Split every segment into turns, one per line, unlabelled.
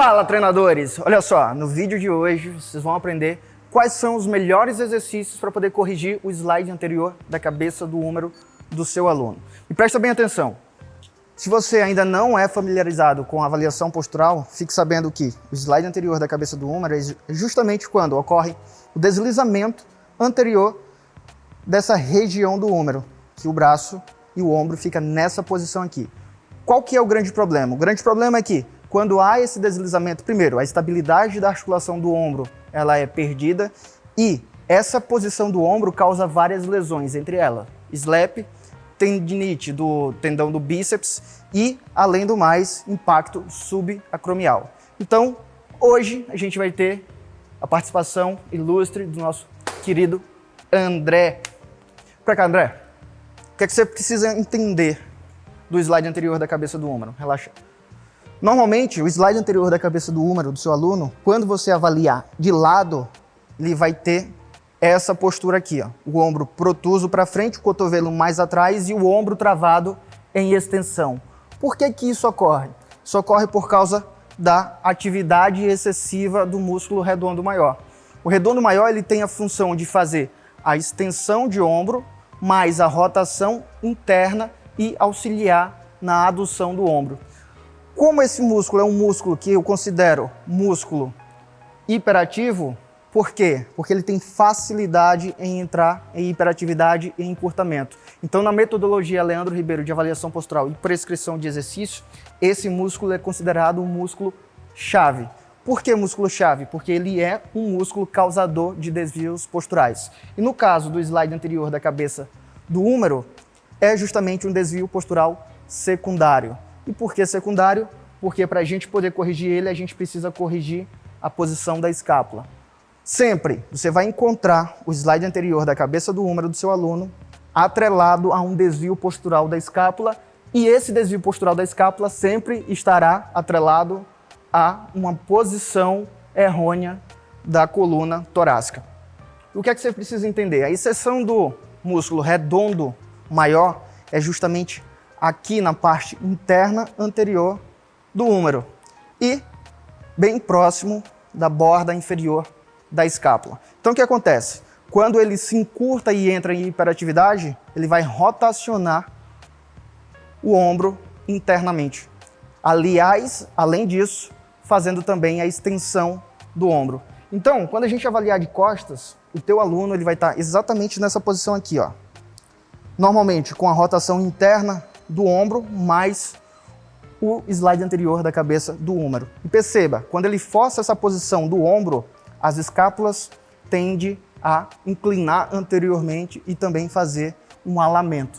Fala, treinadores! Olha só, no vídeo de hoje vocês vão aprender quais são os melhores exercícios para poder corrigir o slide anterior da cabeça do húmero do seu aluno. E presta bem atenção, se você ainda não é familiarizado com a avaliação postural, fique sabendo que o slide anterior da cabeça do húmero é justamente quando ocorre o deslizamento anterior dessa região do húmero, que o braço e o ombro fica nessa posição aqui. Qual que é o grande problema? O grande problema é que quando há esse deslizamento, primeiro, a estabilidade da articulação do ombro ela é perdida e essa posição do ombro causa várias lesões, entre elas SLAP, tendinite do tendão do bíceps e, além do mais, impacto subacromial. Então, hoje a gente vai ter a participação ilustre do nosso querido André. Pra cá, André. O que é que você precisa entender do slide anterior da cabeça do húmero? Relaxa. Normalmente, o slide anterior da cabeça do húmero do seu aluno, quando você avaliar de lado, ele vai ter essa postura aqui, ó. O ombro protuso para frente, o cotovelo mais atrás e o ombro travado em extensão. Por que que isso ocorre? Isso ocorre por causa da atividade excessiva do músculo redondo maior. O redondo maior ele tem a função de fazer a extensão de ombro, mais a rotação interna e auxiliar na adução do ombro. Como esse músculo é um músculo que eu considero músculo hiperativo, por quê? Porque ele tem facilidade em entrar em hiperatividade e encurtamento. Então, na metodologia Leandro Ribeiro de avaliação postural e prescrição de exercício, esse músculo é considerado um músculo chave. Por que músculo chave? Porque ele é um músculo causador de desvios posturais. E no caso do slide anterior da cabeça do húmero, é justamente um desvio postural secundário. E por que secundário? Porque para a gente poder corrigir ele, a gente precisa corrigir a posição da escápula. Sempre você vai encontrar o slide anterior da cabeça do húmero do seu aluno atrelado a um desvio postural da escápula e esse desvio postural da escápula sempre estará atrelado a uma posição errônea da coluna torácica. O que é que você precisa entender? A exceção do músculo redondo maior é justamente aqui na parte interna anterior do húmero e bem próximo da borda inferior da escápula. Então o que acontece? Quando ele se encurta e entra em hiperatividade, ele vai rotacionar o ombro internamente. Aliás, além disso, fazendo também a extensão do ombro. Então, quando a gente avaliar de costas, o teu aluno ele vai estar exatamente nessa posição aqui, ó. Normalmente com a rotação interna do ombro mais o slide anterior da cabeça do húmero. E perceba, quando ele força essa posição do ombro, as escápulas tendem a inclinar anteriormente e também fazer um alamento.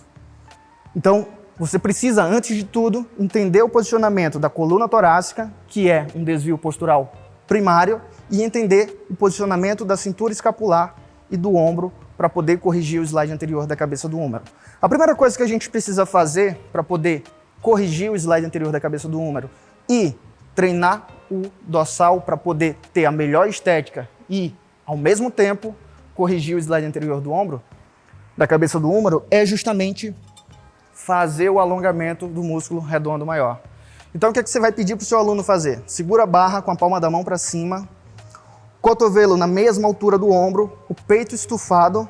Então, você precisa, antes de tudo, entender o posicionamento da coluna torácica, que é um desvio postural primário, e entender o posicionamento da cintura escapular e do ombro para poder corrigir o slide anterior da cabeça do húmero. A primeira coisa que a gente precisa fazer para poder corrigir o slide anterior da cabeça do húmero e treinar o dorsal para poder ter a melhor estética e, ao mesmo tempo, corrigir o slide anterior do ombro, da cabeça do húmero, é justamente fazer o alongamento do músculo redondo maior. Então, o que é que você vai pedir para o seu aluno fazer? Segura a barra com a palma da mão para cima, cotovelo na mesma altura do ombro, o peito estufado,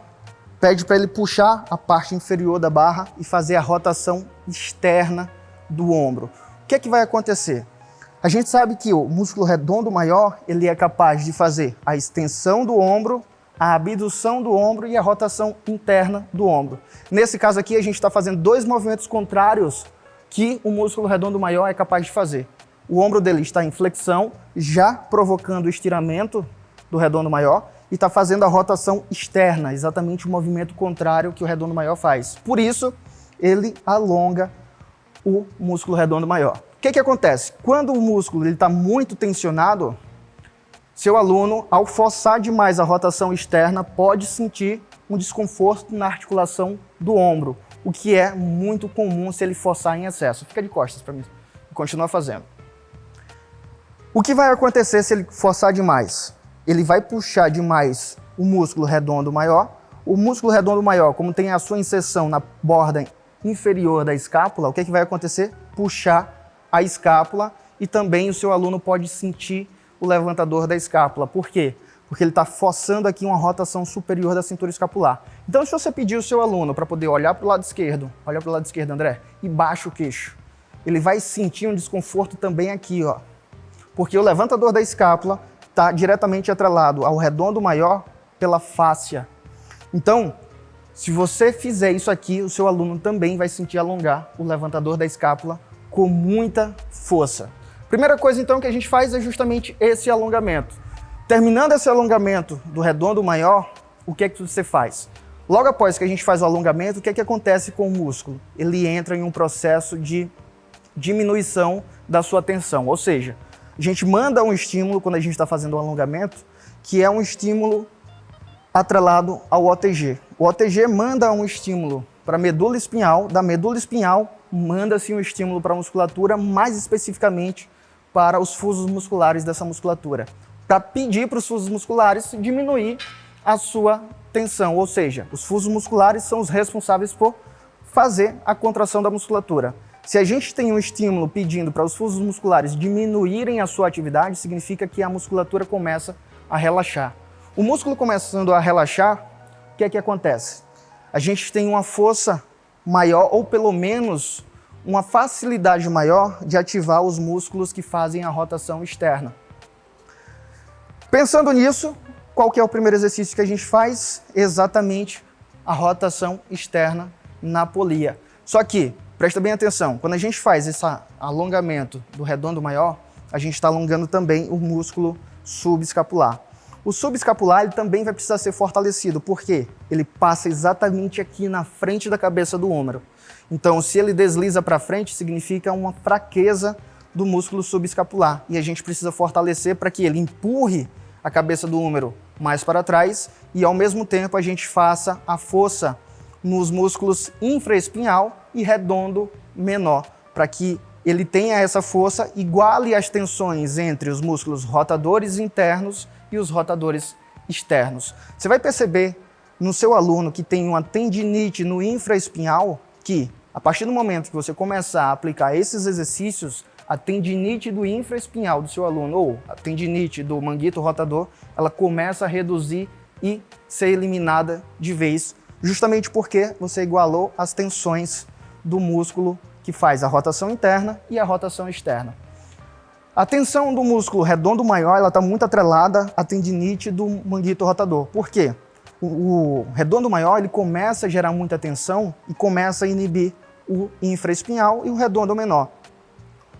pede para ele puxar a parte inferior da barra e fazer a rotação externa do ombro. O que é que vai acontecer? A gente sabe que o músculo redondo maior, ele é capaz de fazer a extensão do ombro, a abdução do ombro e a rotação interna do ombro. Nesse caso aqui, a gente está fazendo dois movimentos contrários que o músculo redondo maior é capaz de fazer. O ombro dele está em flexão, já provocando o estiramento do redondo maior e está fazendo a rotação externa, exatamente o movimento contrário que o redondo maior faz. Por isso, ele alonga o músculo redondo maior. O que que acontece? Quando o músculo está muito tensionado, seu aluno, ao forçar demais a rotação externa, pode sentir um desconforto na articulação do ombro, o que é muito comum se ele forçar em excesso. Fica de costas para mim e continua fazendo. O que vai acontecer se ele forçar demais? Ele vai puxar demais o músculo redondo maior. O músculo redondo maior, como tem a sua inserção na borda inferior da escápula, o que vai acontecer? Puxar a escápula e também o seu aluno pode sentir o levantador da escápula. Por quê? Porque ele está forçando aqui uma rotação superior da cintura escapular. Então, se você pedir o seu aluno para poder olhar para o lado esquerdo, olha para o lado esquerdo, André, e baixa o queixo, ele vai sentir um desconforto também aqui, ó, porque o levantador da escápula está diretamente atrelado ao redondo maior pela fáscia. Então, se você fizer isso aqui, o seu aluno também vai sentir alongar o levantador da escápula com muita força. Primeira coisa, então, que a gente faz é justamente esse alongamento. Terminando esse alongamento do redondo maior, o que é que você faz? Logo após que a gente faz o alongamento, o que é que acontece com o músculo? Ele entra em um processo de diminuição da sua tensão, ou seja, a gente manda um estímulo quando a gente está fazendo o alongamento, que é um estímulo atrelado ao OTG. O OTG manda um estímulo para a medula espinhal, da medula espinhal manda-se um estímulo para a musculatura, mais especificamente para os fusos musculares dessa musculatura, para pedir para os fusos musculares diminuir a sua tensão, ou seja, os fusos musculares são os responsáveis por fazer a contração da musculatura. Se a gente tem um estímulo pedindo para os fusos musculares diminuírem a sua atividade, significa que a musculatura começa a relaxar. O músculo começando a relaxar, o que é que acontece? A gente tem uma força maior, ou pelo menos uma facilidade maior de ativar os músculos que fazem a rotação externa. Pensando nisso, qual que é o primeiro exercício que a gente faz? Exatamente a rotação externa na polia. Só que, presta bem atenção, quando a gente faz esse alongamento do redondo maior, a gente está alongando também o músculo subescapular. O subescapular ele também vai precisar ser fortalecido, porque ele passa exatamente aqui na frente da cabeça do húmero. Então, se ele desliza para frente, significa uma fraqueza do músculo subescapular. E a gente precisa fortalecer para que ele empurre a cabeça do húmero mais para trás e, ao mesmo tempo, a gente faça a força nos músculos infraespinhal e redondo menor, para que ele tenha essa força, iguale as tensões entre os músculos rotadores internos e os rotadores externos. Você vai perceber no seu aluno que tem uma tendinite no infraespinhal que, a partir do momento que você começar a aplicar esses exercícios, a tendinite do infraespinhal do seu aluno ou a tendinite do manguito rotador, ela começa a reduzir e ser eliminada de vez, justamente porque você igualou as tensões do músculo que faz a rotação interna e a rotação externa. A tensão do músculo redondo maior ela está muito atrelada à tendinite do manguito rotador. Por quê? O redondo maior ele começa a gerar muita tensão e começa a inibir o infraespinhal e o redondo menor.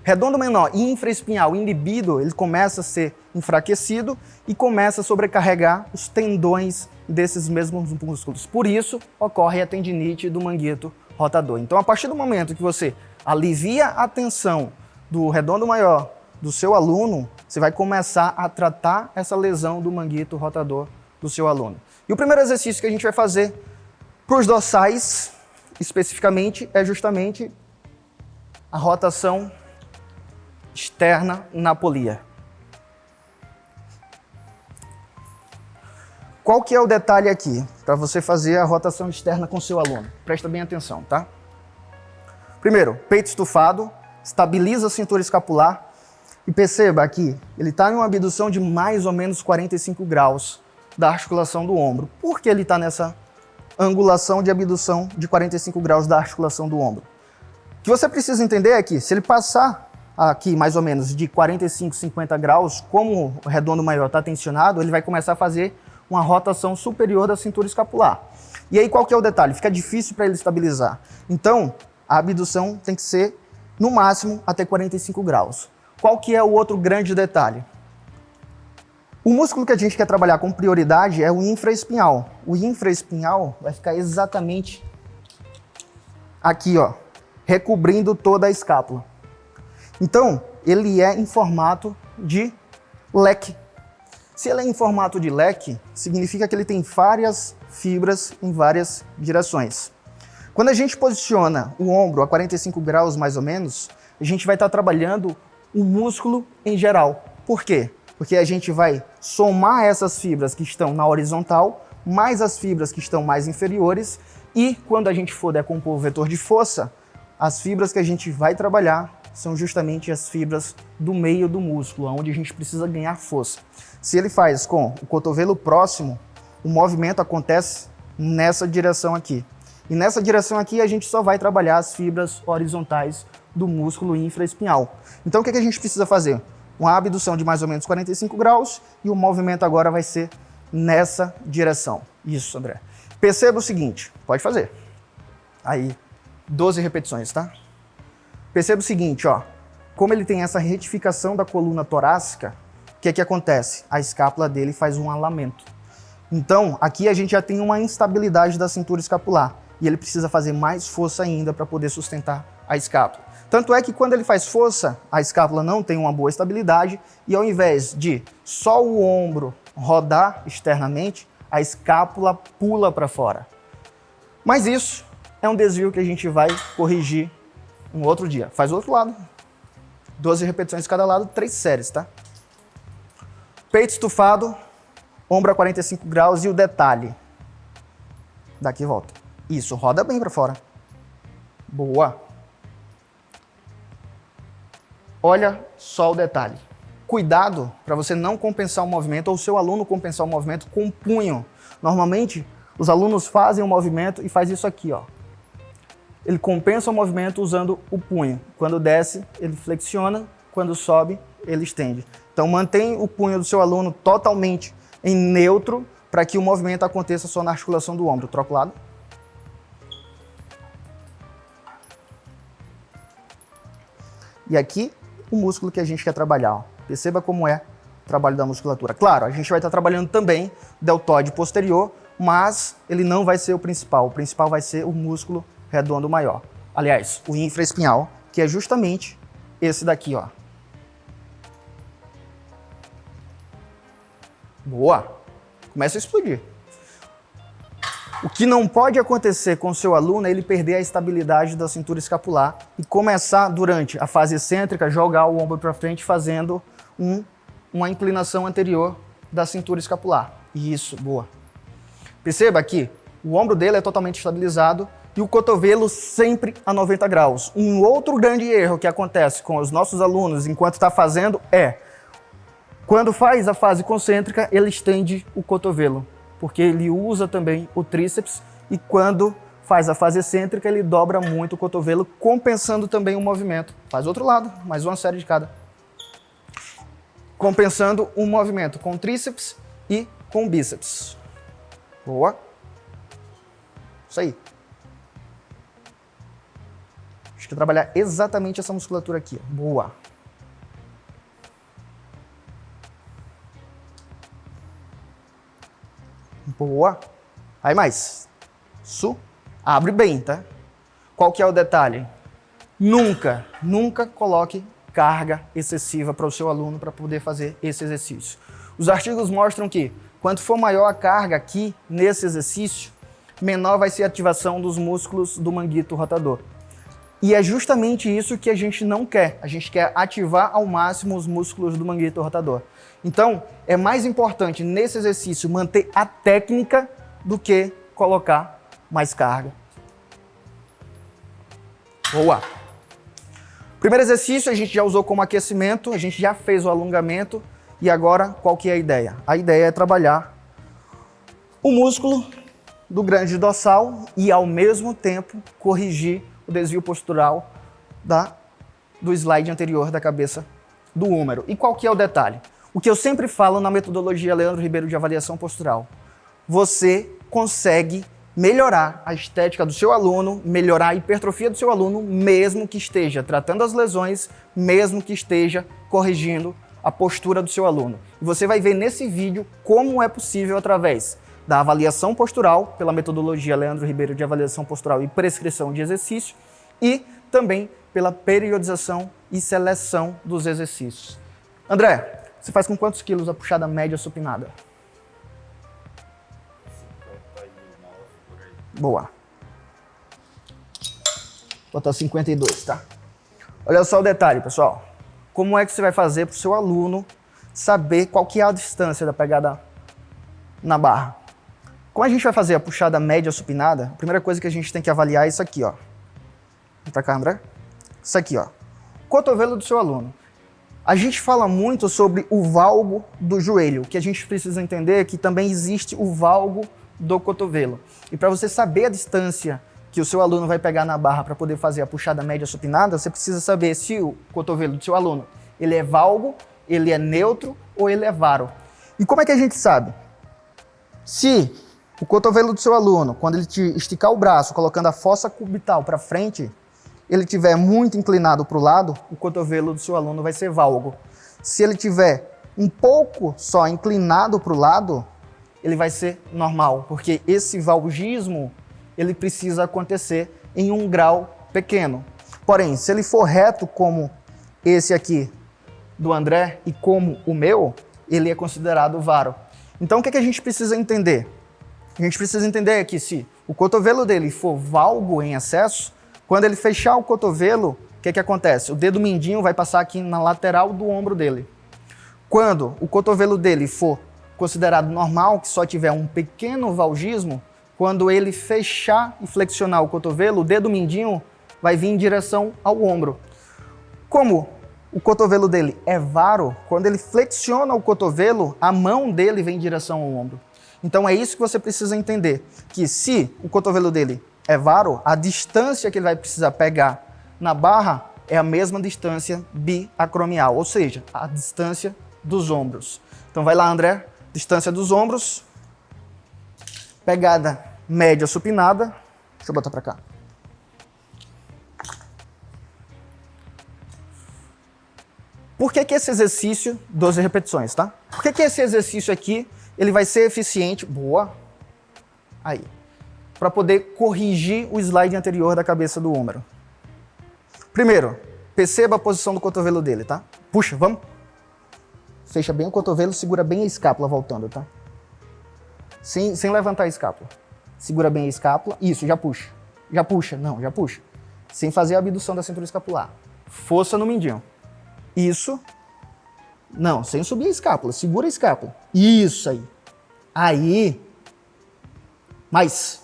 Redondo menor e infraespinhal inibido, ele começa a ser enfraquecido e começa a sobrecarregar os tendões desses mesmos músculos. Por isso, ocorre a tendinite do manguito rotador. Então, a partir do momento que você alivia a tensão do redondo maior do seu aluno, você vai começar a tratar essa lesão do manguito rotador do seu aluno. E o primeiro exercício que a gente vai fazer para os dorsais, especificamente, é justamente a rotação externa na polia. Qual que é o detalhe aqui para você fazer a rotação externa com seu aluno? Presta bem atenção, tá? Primeiro, peito estufado, estabiliza a cintura escapular e perceba aqui, ele está em uma abdução de mais ou menos 45 graus da articulação do ombro. Por que ele está nessa angulação de abdução de 45 graus da articulação do ombro? O que você precisa entender é que se ele passar aqui mais ou menos de 45, 50 graus, como o redondo maior está tensionado, ele vai começar a fazer uma rotação superior da cintura escapular. E aí qual que é o detalhe? Fica difícil para ele estabilizar. Então, a abdução tem que ser, no máximo, até 45 graus. Qual que é o outro grande detalhe? O músculo que a gente quer trabalhar com prioridade é o infraespinhal. O infraespinhal vai ficar exatamente aqui, ó, recobrindo toda a escápula. Então, ele é em formato de leque. Se ele é em formato de leque, significa que ele tem várias fibras em várias direções. Quando a gente posiciona o ombro a 45 graus mais ou menos, a gente vai estar trabalhando o músculo em geral. Por quê? Porque a gente vai somar essas fibras que estão na horizontal, mais as fibras que estão mais inferiores, e quando a gente for decompor o vetor de força, as fibras que a gente vai trabalhar são justamente as fibras do meio do músculo, onde a gente precisa ganhar força. Se ele faz com o cotovelo próximo, o movimento acontece nessa direção aqui. E nessa direção aqui a gente só vai trabalhar as fibras horizontais do músculo infraespinhal. Então o que a gente precisa fazer? Uma abdução de mais ou menos 45 graus e o movimento agora vai ser nessa direção. Isso, André. Perceba o seguinte, pode fazer. Aí, 12 repetições, tá? Perceba o seguinte, ó. Como ele tem essa retificação da coluna torácica, o que acontece? A escápula dele faz um alamento. Então, aqui a gente já tem uma instabilidade da cintura escapular e ele precisa fazer mais força ainda para poder sustentar a escápula. Tanto é que quando ele faz força, a escápula não tem uma boa estabilidade e ao invés de só o ombro rodar externamente, a escápula pula para fora. Mas isso é um desvio que a gente vai corrigir um outro dia. Faz o outro lado. 12 repetições de cada lado, 3 séries, tá? Peito estufado, ombro a 45 graus e o detalhe. Daqui e volta. Isso, roda bem para fora. Boa. Olha só o detalhe. Cuidado para você não compensar o movimento ou o seu aluno compensar o movimento com o punho. Normalmente, os alunos fazem o movimento e faz isso aqui, ó. Ele compensa o movimento usando o punho. Quando desce, ele flexiona. Quando sobe, ele estende. Então, mantém o punho do seu aluno totalmente em neutro para que o movimento aconteça só na articulação do ombro. Troca o lado. E aqui, o músculo que a gente quer trabalhar. Ó. Perceba como é o trabalho da musculatura. Claro, a gente vai estar trabalhando também deltoide posterior, mas ele não vai ser o principal. O principal vai ser o músculo redondo maior. Aliás, o infraespinhal, que é justamente esse daqui, ó. Boa! Começa a explodir. O que não pode acontecer com o seu aluno é ele perder a estabilidade da cintura escapular e começar, durante a fase excêntrica, jogar o ombro para frente, fazendo uma inclinação anterior da cintura escapular. Isso, boa. Perceba aqui, o ombro dele é totalmente estabilizado e o cotovelo sempre a 90 graus. Um outro grande erro que acontece com os nossos alunos enquanto está fazendo é, quando faz a fase concêntrica, ele estende o cotovelo, porque ele usa também o tríceps e quando faz a fase excêntrica, ele dobra muito o cotovelo, compensando também o movimento. Faz outro lado, mais uma série de cada. Compensando o movimento com tríceps e com bíceps. Boa. Isso aí. A gente quer trabalhar exatamente essa musculatura aqui. Boa. Boa. Aí mais. Abre bem, tá? Qual que é o detalhe? Nunca coloque carga excessiva para o seu aluno para poder fazer esse exercício. Os artigos mostram que quanto for maior a carga aqui nesse exercício, menor vai ser a ativação dos músculos do manguito rotador. E é justamente isso que a gente não quer. A gente quer ativar ao máximo os músculos do manguito rotador. Então, é mais importante nesse exercício manter a técnica do que colocar mais carga. Boa! Primeiro exercício a gente já usou como aquecimento, a gente já fez o alongamento e agora qual que é a ideia? A ideia é trabalhar o músculo do grande dorsal e ao mesmo tempo corrigir o desvio postural do slide anterior da cabeça do húmero. E qual que é o detalhe? O que eu sempre falo na metodologia Leandro Ribeiro de avaliação postural. Você consegue melhorar a estética do seu aluno, melhorar a hipertrofia do seu aluno, mesmo que esteja tratando as lesões, mesmo que esteja corrigindo a postura do seu aluno. E você vai ver nesse vídeo como é possível através da avaliação postural, pela metodologia Leandro Ribeiro de avaliação postural e prescrição de exercício, e também pela periodização e seleção dos exercícios. André, você faz com quantos quilos a puxada média supinada?
59 por aí.
Boa. Vou botar 52, tá? Olha só o detalhe, pessoal. Como é que você vai fazer para o seu aluno saber qual que é a distância da pegada na barra? Como a gente vai fazer a puxada média supinada, a primeira coisa que a gente tem que avaliar é isso aqui, ó. Vem pra cá, André. Isso aqui, ó. cotovelo do seu aluno. A gente fala muito sobre o valgo do joelho. O que a gente precisa entender é que também existe o valgo do cotovelo. E para você saber a distância que o seu aluno vai pegar na barra para poder fazer a puxada média supinada, você precisa saber se o cotovelo do seu aluno ele é valgo, ele é neutro ou ele é varo. E como é que a gente sabe? Se o cotovelo do seu aluno, quando ele te esticar o braço, colocando a fossa cubital para frente, ele estiver muito inclinado para o lado, o cotovelo do seu aluno vai ser valgo. Se ele estiver um pouco só inclinado para o lado, ele vai ser normal, porque esse valgismo ele precisa acontecer em um grau pequeno. Porém, se ele for reto como esse aqui do André e como o meu, ele é considerado varo. Então o que a gente precisa entender? A gente precisa entender que se o cotovelo dele for valgo em excesso, quando ele fechar o cotovelo, o que acontece? O dedo mindinho vai passar aqui na lateral do ombro dele. Quando o cotovelo dele for considerado normal, que só tiver um pequeno valgismo, quando ele fechar e flexionar o cotovelo, o dedo mindinho vai vir em direção ao ombro. Como o cotovelo dele é varo, quando ele flexiona o cotovelo, a mão dele vem em direção ao ombro. Então é isso que você precisa entender, que se o cotovelo dele é varo, a distância que ele vai precisar pegar na barra é a mesma distância biacromial, ou seja, a distância dos ombros. Então vai lá, André, distância dos ombros, pegada média supinada, deixa eu botar para cá. Por que esse exercício, 12 repetições, tá? Por que esse exercício aqui, ele vai ser eficiente, boa, aí, para poder corrigir o slide anterior da cabeça do húmero. Primeiro, perceba a posição do cotovelo dele, tá? Puxa, vamos. Fecha bem o cotovelo, segura bem a escápula voltando, tá? Sem levantar a escápula. Segura bem a escápula. Isso, já puxa. Já puxa, não, já puxa. Sem fazer a abdução da cintura escapular. Força no mindinho. Isso. Não, sem subir a escápula. Segura a escápula. Isso aí. Aí. Mais.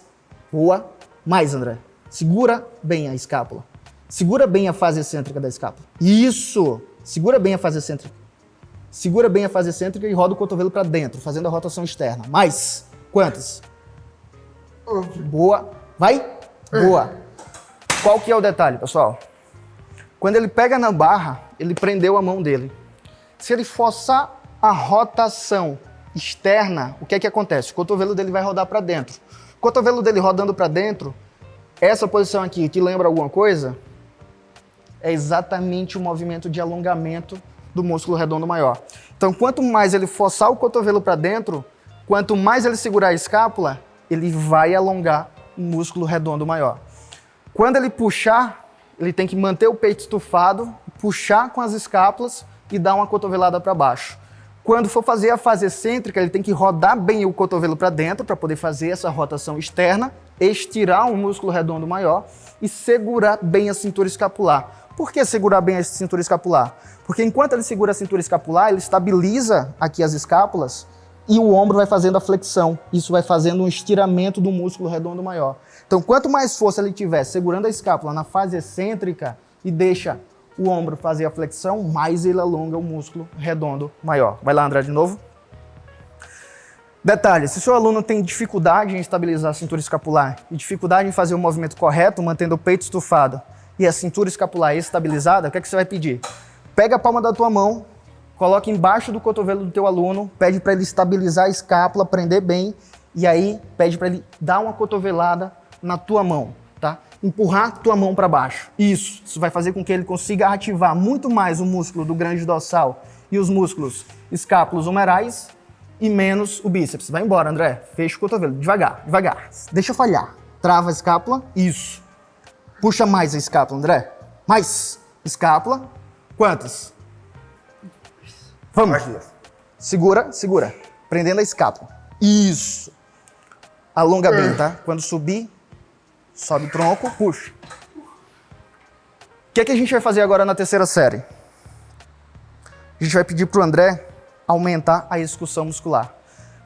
Boa. Mais, André. Segura bem a escápula. Segura bem a fase excêntrica da escápula. Isso. Segura bem a fase excêntrica. Segura bem a fase excêntrica e roda o cotovelo para dentro, fazendo a rotação externa. Mais. Quantas? Boa. Vai. Boa. Qual que é o detalhe, pessoal? Quando ele pega na barra, ele prendeu a mão dele. Se ele forçar a rotação externa, o que é que acontece? O cotovelo dele vai rodar para dentro. O cotovelo dele rodando para dentro, essa posição aqui te lembra alguma coisa? É exatamente o movimento de alongamento do músculo redondo maior. Então, quanto mais ele forçar o cotovelo para dentro, quanto mais ele segurar a escápula, ele vai alongar o músculo redondo maior. Quando ele puxar, ele tem que manter o peito estufado, puxar com as escápulas e dar uma cotovelada para baixo. Quando for fazer a fase excêntrica, ele tem que rodar bem o cotovelo para dentro para poder fazer essa rotação externa, estirar o músculo redondo maior e segurar bem a cintura escapular. Por que segurar bem a cintura escapular? Porque enquanto ele segura a cintura escapular, ele estabiliza aqui as escápulas e o ombro vai fazendo a flexão. Isso vai fazendo um estiramento do músculo redondo maior. Então, quanto mais força ele tiver segurando a escápula na fase excêntrica e deixa o ombro fazer a flexão, mais ele alonga o músculo redondo maior. Vai lá, André, de novo. Detalhe, se o seu aluno tem dificuldade em estabilizar a cintura escapular e dificuldade em fazer o movimento correto, mantendo o peito estufado e a cintura escapular estabilizada, o que é que você vai pedir? Pega a palma da tua mão, coloca embaixo do cotovelo do teu aluno, pede para ele estabilizar a escápula, prender bem, e aí pede para ele dar uma cotovelada na tua mão, tá? Empurrar tua mão para baixo. Isso vai fazer com que ele consiga ativar muito mais o músculo do grande dorsal e os músculos escápulos humerais e menos o bíceps. Vai embora, André. Fecha o cotovelo. Devagar, devagar. Deixa falhar. Trava a escápula. Isso. Puxa mais a escápula, André. Mais. Escápula. Quantas? Vamos. Segura, segura. Prendendo a escápula. Isso. Alonga bem, tá? Quando subir, sobe o tronco, puxa. O que é que a gente vai fazer agora na terceira série? A gente vai pedir para o André aumentar a execução muscular.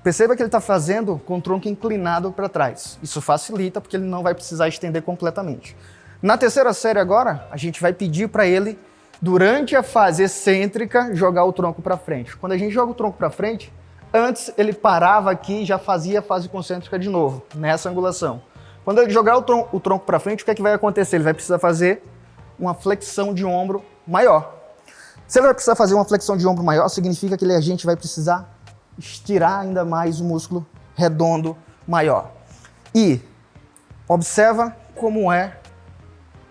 Perceba que ele está fazendo com o tronco inclinado para trás. Isso facilita porque ele não vai precisar estender completamente. Na terceira série agora, a gente vai pedir para ele durante a fase excêntrica, jogar o tronco para frente. Quando a gente joga o tronco para frente, antes ele parava aqui e já fazia a fase concêntrica de novo, nessa angulação. Quando ele jogar o tronco para frente, o que é que vai acontecer? Ele vai precisar fazer uma flexão de ombro maior. Se ele vai precisar fazer uma flexão de ombro maior, significa que a gente vai precisar estirar ainda mais o músculo redondo maior. E observa como é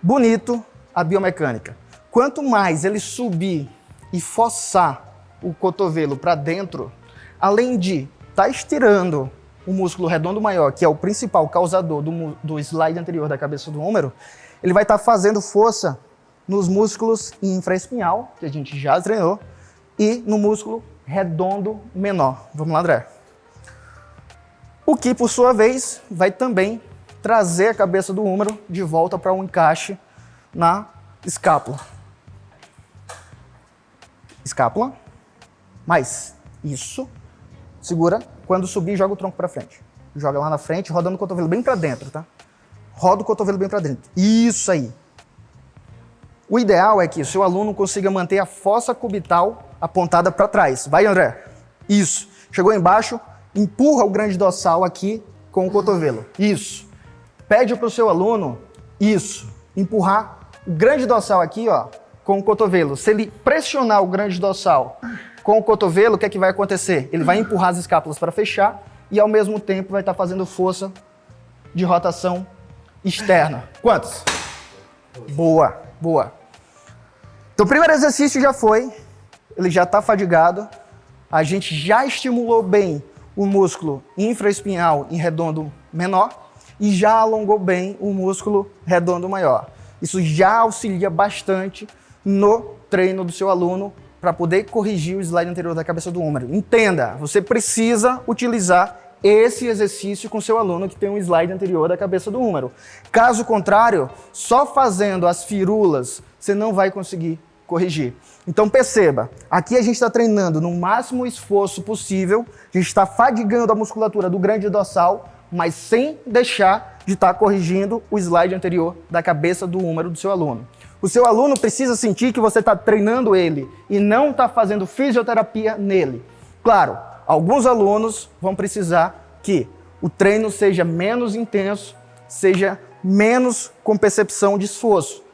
bonito a biomecânica. Quanto mais ele subir e forçar o cotovelo para dentro, além de estar estirando o músculo redondo maior, que é o principal causador do slide anterior da cabeça do húmero, ele vai estar fazendo força nos músculos infraespinhal, que a gente já treinou, e no músculo redondo menor. Vamos lá, André. O que, por sua vez, vai também trazer a cabeça do húmero de volta para um encaixe na escápula. Escápula, mais isso, segura, quando subir, joga o tronco para frente. Joga lá na frente, rodando o cotovelo bem para dentro, tá? Roda o cotovelo bem para dentro. Isso aí. O ideal é que o seu aluno consiga manter a fossa cubital apontada para trás. Vai, André. Isso. Chegou embaixo, empurra o grande dorsal aqui com o cotovelo. Isso. Pede para o seu aluno, isso, empurrar o grande dorsal aqui, ó, com o cotovelo. Se ele pressionar o grande dorsal com o cotovelo, o que é que vai acontecer? Ele vai empurrar as escápulas para fechar e, ao mesmo tempo, vai estar fazendo força de rotação externa. Quantos? Boa, boa. Então, o primeiro exercício já foi, ele já está fadigado, a gente já estimulou bem o músculo infraespinhal em redondo menor e já alongou bem o músculo redondo maior. Isso já auxilia bastante no treino do seu aluno para poder corrigir o slide anterior da cabeça do húmero. Entenda, você precisa utilizar esse exercício com seu aluno que tem um slide anterior da cabeça do húmero. Caso contrário, só fazendo as firulas, você não vai conseguir corrigir. Então perceba, aqui a gente está treinando no máximo esforço possível, a gente está fadigando a musculatura do grande dorsal, mas sem deixar de estar corrigindo o slide anterior da cabeça do húmero do seu aluno. O seu aluno precisa sentir que você está treinando ele e não está fazendo fisioterapia nele. Claro, alguns alunos vão precisar que o treino seja menos intenso, seja menos com percepção de esforço,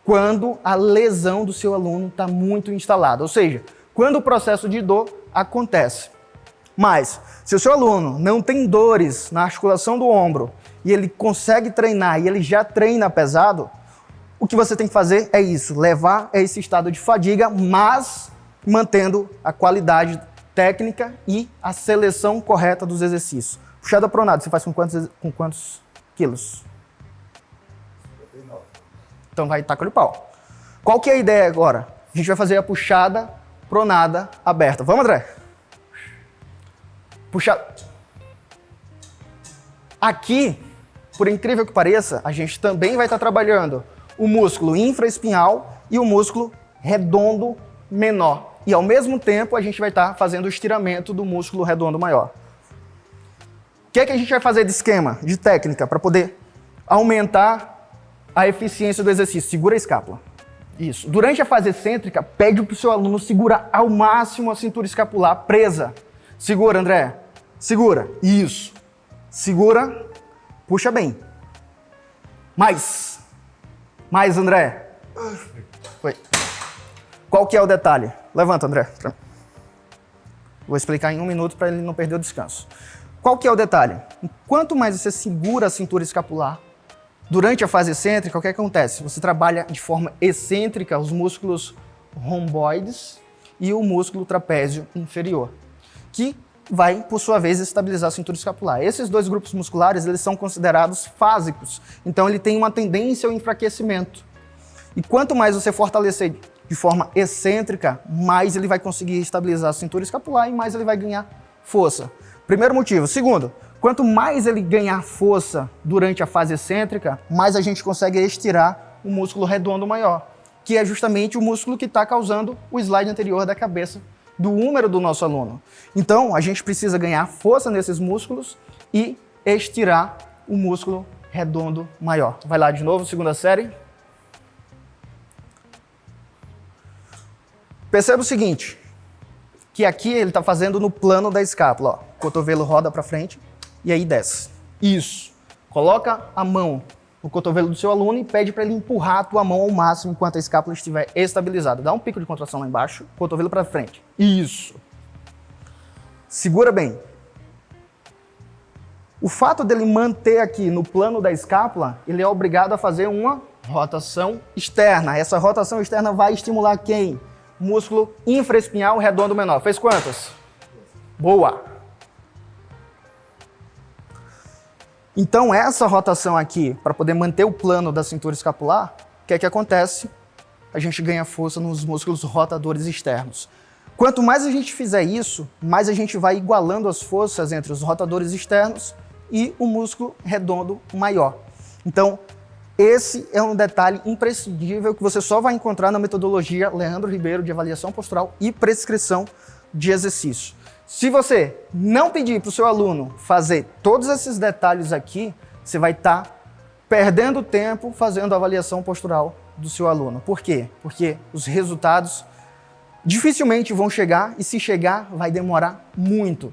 quando a lesão do seu aluno está muito instalada, ou seja, quando o processo de dor acontece. Mas, se o seu aluno não tem dores na articulação do ombro e ele consegue treinar e ele já treina pesado, o que você tem que fazer é isso, levar a esse estado de fadiga, mas mantendo a qualidade técnica e a seleção correta dos exercícios. Puxada pronada, você faz com quantos quilos? 59. Então vai tacar-lhe pau. Qual que é a ideia agora? A gente vai fazer a puxada pronada aberta. Vamos, André? Puxada. Aqui, por incrível que pareça, a gente também vai estar trabalhando o músculo infraespinhal e o músculo redondo menor. E ao mesmo tempo a gente vai estar fazendo o estiramento do músculo redondo maior. O que é que a gente vai fazer de esquema, de técnica, para poder aumentar a eficiência do exercício? Segura a escápula. Isso. Durante a fase excêntrica, pede para o seu aluno segurar ao máximo a cintura escapular presa. Segura, André. Segura. Isso. Segura. Puxa bem. Mais. Mais, André. Foi. Qual que é o detalhe? Levanta, André. Vou explicar em 1 minuto para ele não perder o descanso. Qual que é o detalhe? Quanto mais você segura a cintura escapular, durante a fase excêntrica, o que acontece? Você trabalha de forma excêntrica os músculos romboides e o músculo trapézio inferior, que vai, por sua vez, estabilizar a cintura escapular. Esses dois grupos musculares, eles são considerados fásicos, então ele tem uma tendência ao enfraquecimento. E quanto mais você fortalecer de forma excêntrica, mais ele vai conseguir estabilizar a cintura escapular e mais ele vai ganhar força. Primeiro motivo. Segundo, quanto mais ele ganhar força durante a fase excêntrica, mais a gente consegue estirar o músculo redondo maior, que é justamente o músculo que está causando o slide anterior da cabeça do húmero do nosso aluno. Então, a gente precisa ganhar força nesses músculos e estirar o músculo redondo maior. Vai lá de novo, segunda série. Perceba o seguinte, que aqui ele está fazendo no plano da escápula. Ó. O cotovelo roda para frente e aí desce. Isso. Coloca a mão no cotovelo do seu aluno e pede para ele empurrar a tua mão ao máximo enquanto a escápula estiver estabilizada. Dá um pico de contração lá embaixo, cotovelo para frente. Isso. Segura bem. O fato dele manter aqui no plano da escápula, ele é obrigado a fazer uma rotação externa. Essa rotação externa vai estimular quem? Músculo infraespinhal redondo menor. Fez quantas? Boa! Então, essa rotação aqui, para poder manter o plano da cintura escapular, o que é que acontece? A gente ganha força nos músculos rotadores externos. Quanto mais a gente fizer isso, mais a gente vai igualando as forças entre os rotadores externos e o músculo redondo maior. Então, esse é um detalhe imprescindível que você só vai encontrar na metodologia Leandro Ribeiro de avaliação postural e prescrição de exercício. Se você não pedir para o seu aluno fazer todos esses detalhes aqui, você vai estar perdendo tempo fazendo a avaliação postural do seu aluno. Por quê? Porque os resultados dificilmente vão chegar e se chegar vai demorar muito.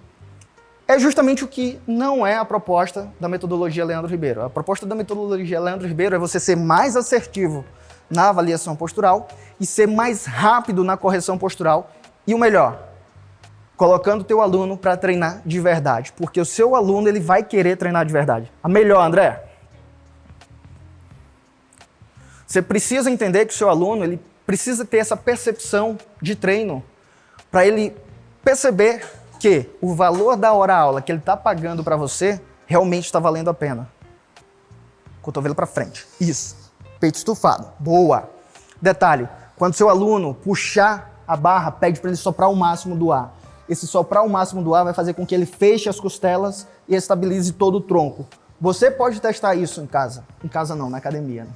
É justamente o que não é a proposta da metodologia Leandro Ribeiro. A proposta da metodologia Leandro Ribeiro é você ser mais assertivo na avaliação postural e ser mais rápido na correção postural e o melhor, colocando o teu aluno para treinar de verdade, porque o seu aluno ele vai querer treinar de verdade. A melhor, André. Você precisa entender que o seu aluno ele precisa ter essa percepção de treino para ele perceber que o valor da hora-aula que ele está pagando para você realmente está valendo a pena. Cotovelo para frente. Isso. Peito estufado. Boa. Detalhe, quando seu aluno puxar a barra, pede para ele soprar o máximo do ar. Esse soprar o máximo do ar vai fazer com que ele feche as costelas e estabilize todo o tronco. Você pode testar isso em casa. Em casa não, na academia. Né?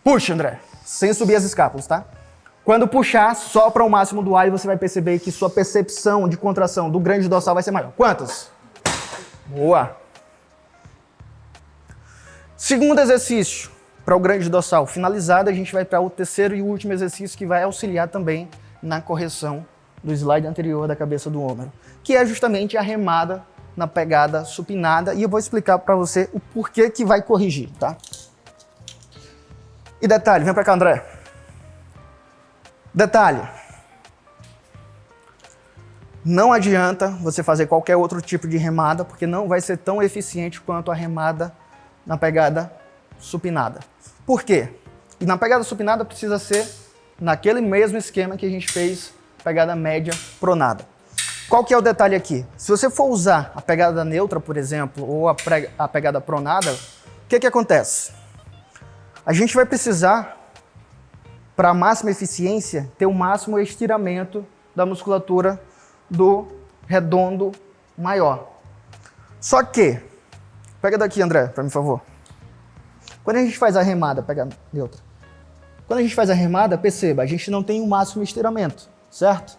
Puxa, André. Sem subir as escápulas, tá? Quando puxar, sopra o máximo do ar e você vai perceber que sua percepção de contração do grande dorsal vai ser maior. Quantas? Boa! Segundo exercício para o grande dorsal finalizado, a gente vai para o terceiro e último exercício que vai auxiliar também na correção do slide anterior da cabeça do ombro, que é justamente a remada na pegada supinada, e eu vou explicar para você o porquê que vai corrigir, tá? E detalhe, vem para cá, André. Detalhe, não adianta você fazer qualquer outro tipo de remada, porque não vai ser tão eficiente quanto a remada na pegada supinada. Por quê? E na pegada supinada precisa ser naquele mesmo esquema que a gente fez pegada média pronada. Qual que é o detalhe aqui? Se você for usar a pegada neutra, por exemplo, ou a pegada pronada, o que que acontece? A gente vai precisar, para a máxima eficiência, ter o máximo estiramento da musculatura do redondo maior. Só que, pega daqui, André, para mim, por favor. Quando a gente faz a remada, pega neutra. Quando a gente faz a remada, perceba, a gente não tem o máximo estiramento, certo?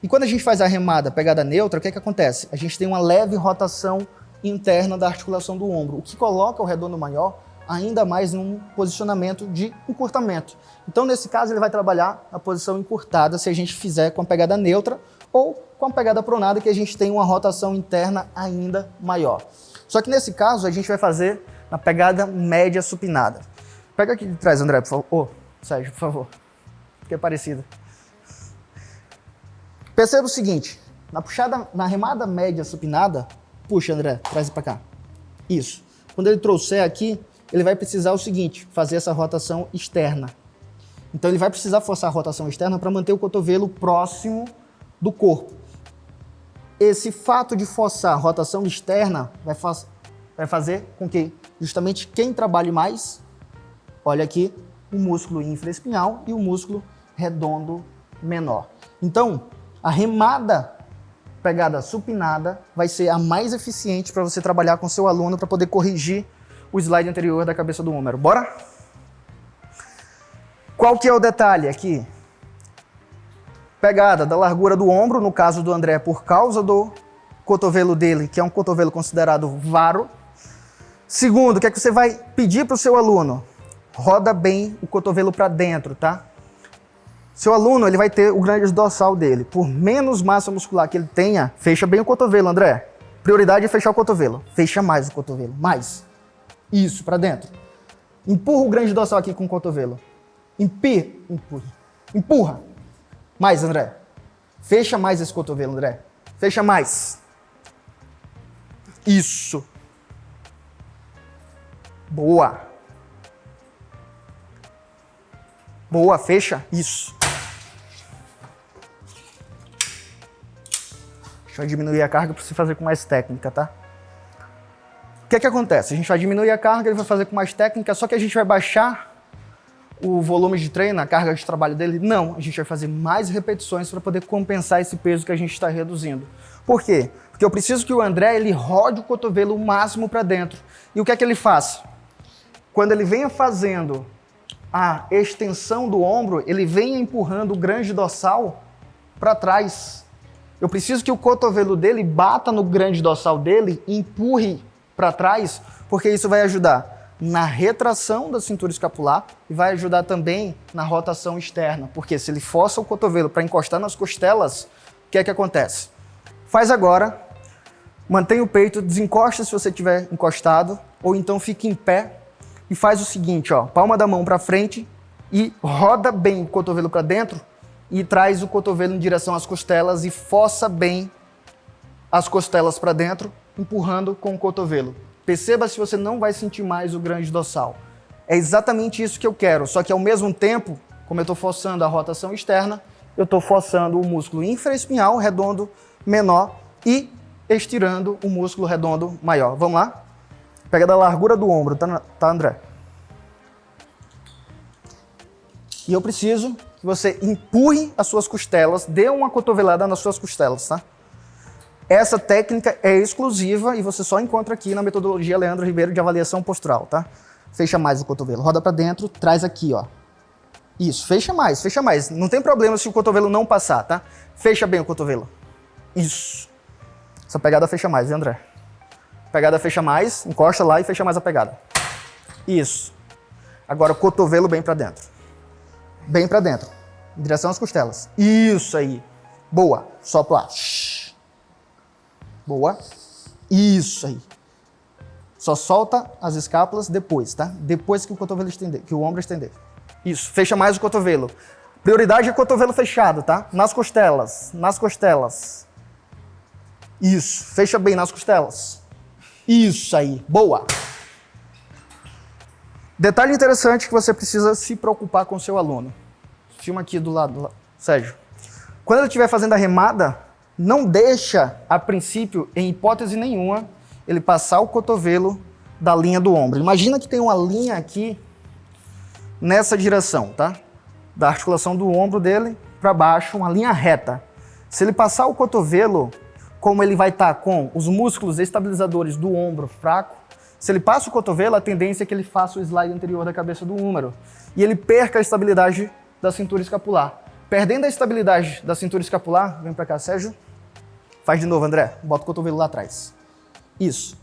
E quando a gente faz a remada, pegada neutra, o que é que acontece? A gente tem uma leve rotação interna da articulação do ombro, o que coloca o redondo maior ainda mais num posicionamento de encurtamento. Então, nesse caso, ele vai trabalhar a posição encurtada se a gente fizer com a pegada neutra ou com a pegada pronada, que a gente tem uma rotação interna ainda maior. Só que nesse caso, a gente vai fazer na pegada média supinada. Pega aqui de trás, André, por favor. Ô, Sérgio, por favor. Porque é parecido. Perceba o seguinte, na remada média supinada, puxa, André, traz para cá. Isso. Quando ele trouxer aqui, ele vai precisar o seguinte, fazer essa rotação externa. Então ele vai precisar forçar a rotação externa para manter o cotovelo próximo do corpo. Esse fato de forçar a rotação externa vai fazer com que justamente quem trabalhe mais, olha aqui, o músculo infraespinhal e o músculo redondo menor. Então, a remada pegada supinada vai ser a mais eficiente para você trabalhar com seu aluno para poder corrigir o slide anterior da cabeça do húmero. Bora? Qual que é o detalhe aqui? Pegada da largura do ombro, no caso do André, por causa do cotovelo dele, que é um cotovelo considerado varo. Segundo, o que é que você vai pedir para o seu aluno? Roda bem o cotovelo para dentro, tá? Seu aluno, ele vai ter o grande dorsal dele. Por menos massa muscular que ele tenha, fecha bem o cotovelo, André. Prioridade é fechar o cotovelo. Fecha mais o cotovelo, mais. Isso, para dentro. Empurra o grande dorsal aqui com o cotovelo. Empurra. Mais, André. Fecha mais esse cotovelo, André. Fecha mais. Isso. Boa. Boa, fecha. Isso. Deixa eu diminuir a carga para você fazer com mais técnica, tá? O que acontece? A gente vai diminuir a carga, ele vai fazer com mais técnica, só que a gente vai baixar o volume de treino, a carga de trabalho dele? Não, a gente vai fazer mais repetições para poder compensar esse peso que a gente está reduzindo. Por quê? Porque eu preciso que o André ele rode o cotovelo o máximo para dentro. E o que é que ele faz? Quando ele venha fazendo a extensão do ombro, ele venha empurrando o grande dorsal para trás. Eu preciso que o cotovelo dele bata no grande dorsal dele e empurre para trás, porque isso vai ajudar na retração da cintura escapular e vai ajudar também na rotação externa, porque se ele força o cotovelo para encostar nas costelas, o que é que acontece? Faz agora, mantém o peito, desencosta se você estiver encostado, ou então fique em pé e faz o seguinte, ó, palma da mão para frente e roda bem o cotovelo para dentro e traz o cotovelo em direção às costelas e força bem as costelas para dentro, empurrando com o cotovelo. Perceba se você não vai sentir mais o grande dorsal. É exatamente isso que eu quero, só que ao mesmo tempo, como eu estou forçando a rotação externa, eu estou forçando o músculo infraespinhal redondo menor e estirando o músculo redondo maior. Vamos lá? Pega da largura do ombro, tá, André? E eu preciso que você empurre as suas costelas, dê uma cotovelada nas suas costelas, tá? Essa técnica é exclusiva e você só encontra aqui na metodologia Leandro Ribeiro de avaliação postural, tá? Fecha mais o cotovelo, roda para dentro, traz aqui, ó. Isso, fecha mais, fecha mais. Não tem problema se o cotovelo não passar, tá? Fecha bem o cotovelo. Isso. Essa pegada fecha mais, viu, André? Pegada fecha mais, encosta lá e fecha mais a pegada. Isso. Agora o cotovelo bem para dentro. Bem para dentro. Em direção às costelas. Isso aí. Boa. Sopra o ar. Boa. Isso aí. Só solta as escápulas depois, tá? Depois que o cotovelo estender, que o ombro estender. Isso. Fecha mais o cotovelo. Prioridade é cotovelo fechado, tá? Nas costelas. Nas costelas. Isso. Fecha bem nas costelas. Isso aí. Boa. Detalhe interessante que você precisa se preocupar com o seu aluno. Filma aqui do lado, Sérgio. Quando ele estiver fazendo a remada, não deixa, a princípio, em hipótese nenhuma, ele passar o cotovelo da linha do ombro. Imagina que tem uma linha aqui nessa direção, tá? Da articulação do ombro dele para baixo, uma linha reta. Se ele passar o cotovelo, como ele vai estar com os músculos estabilizadores do ombro fraco, se ele passa o cotovelo, a tendência é que ele faça o slide anterior da cabeça do húmero e ele perca a estabilidade da cintura escapular. Perdendo a estabilidade da cintura escapular, vem para cá, Sérgio. Faz de novo, André. Bota o cotovelo lá atrás. Isso.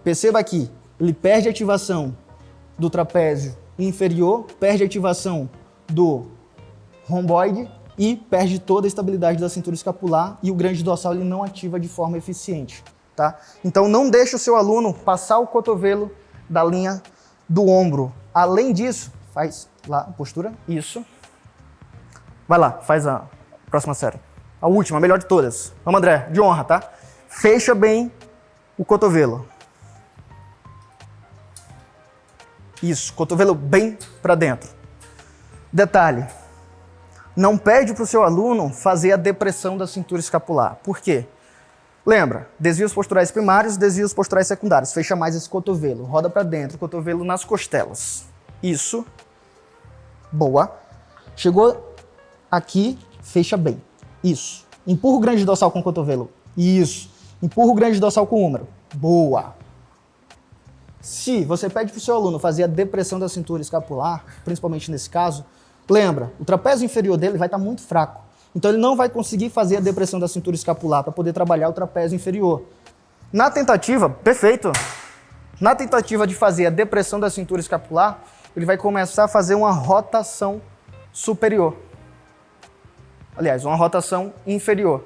Perceba aqui, ele perde a ativação do trapézio inferior, perde a ativação do romboide e perde toda a estabilidade da cintura escapular e o grande dorsal ele não ativa de forma eficiente. Tá? Então não deixe o seu aluno passar o cotovelo da linha do ombro. Além disso, faz lá a postura, isso. Vai lá, faz a próxima série. A última, a melhor de todas. Vamos, André, de honra, tá? Fecha bem o cotovelo. Isso, cotovelo bem para dentro. Detalhe, não pede para o seu aluno fazer a depressão da cintura escapular. Por quê? Lembra, desvios posturais primários, desvios posturais secundários. Fecha mais esse cotovelo, roda para dentro, cotovelo nas costelas. Isso. Boa. Chegou aqui, fecha bem. Isso. Empurra o grande dorsal com o cotovelo. Isso. Empurra o grande dorsal com o húmero. Boa. Se você pede para o seu aluno fazer a depressão da cintura escapular, principalmente nesse caso, lembra, o trapézio inferior dele vai estar muito fraco. Então ele não vai conseguir fazer a depressão da cintura escapular para poder trabalhar o trapézio inferior. Na tentativa, perfeito. Na tentativa de fazer a depressão da cintura escapular, ele vai começar a fazer uma rotação superior. aliás, uma rotação inferior.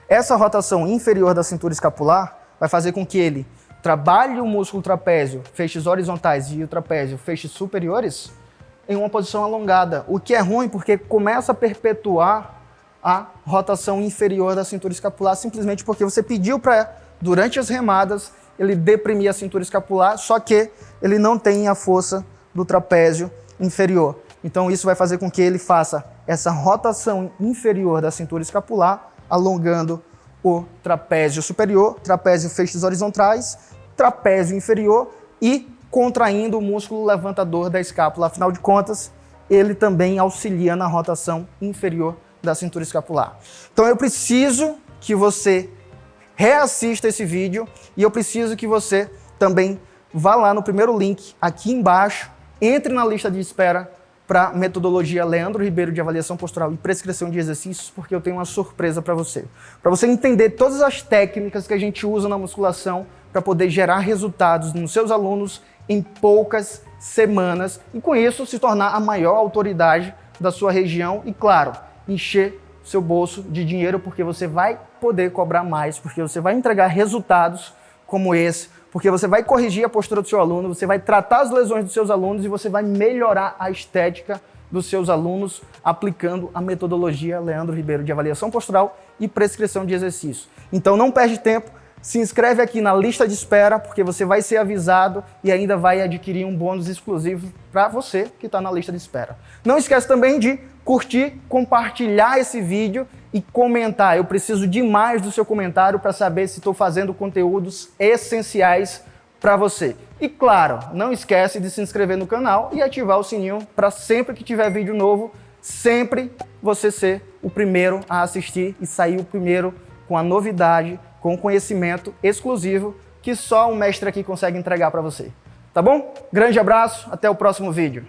Essa rotação inferior da cintura escapular vai fazer com que ele trabalhe o músculo trapézio, feixes horizontais e o trapézio, feixes superiores, em uma posição alongada, o que é ruim porque começa a perpetuar a rotação inferior da cintura escapular, simplesmente porque você pediu para, durante as remadas, ele deprimir a cintura escapular, só que ele não tem a força do trapézio inferior. Então isso vai fazer com que ele faça essa rotação inferior da cintura escapular, alongando o trapézio superior, trapézio feixes horizontais, trapézio inferior e contraindo o músculo levantador da escápula. Afinal de contas, ele também auxilia na rotação inferior da cintura escapular. Então eu preciso que você reassista esse vídeo e eu preciso que você também vá lá no primeiro link aqui embaixo, entre na lista de espera para metodologia Leandro Ribeiro de avaliação postural e prescrição de exercícios, porque eu tenho uma surpresa para você. Para você entender todas as técnicas que a gente usa na musculação para poder gerar resultados nos seus alunos em poucas semanas e com isso se tornar a maior autoridade da sua região e, claro, encher seu bolso de dinheiro, porque você vai poder cobrar mais, porque você vai entregar resultados como esse, porque você vai corrigir a postura do seu aluno, você vai tratar as lesões dos seus alunos e você vai melhorar a estética dos seus alunos aplicando a metodologia Leandro Ribeiro de avaliação postural e prescrição de exercício. Então não perde tempo, se inscreve aqui na lista de espera, porque você vai ser avisado e ainda vai adquirir um bônus exclusivo para você que está na lista de espera. Não esquece também de curtir, compartilhar esse vídeo e comentar. Eu preciso demais do seu comentário para saber se estou fazendo conteúdos essenciais para você. E claro, não esquece de se inscrever no canal e ativar o sininho para sempre que tiver vídeo novo, sempre você ser o primeiro a assistir e sair o primeiro com a novidade, com o conhecimento exclusivo que só um mestre aqui consegue entregar para você. Tá bom? Grande abraço, até o próximo vídeo.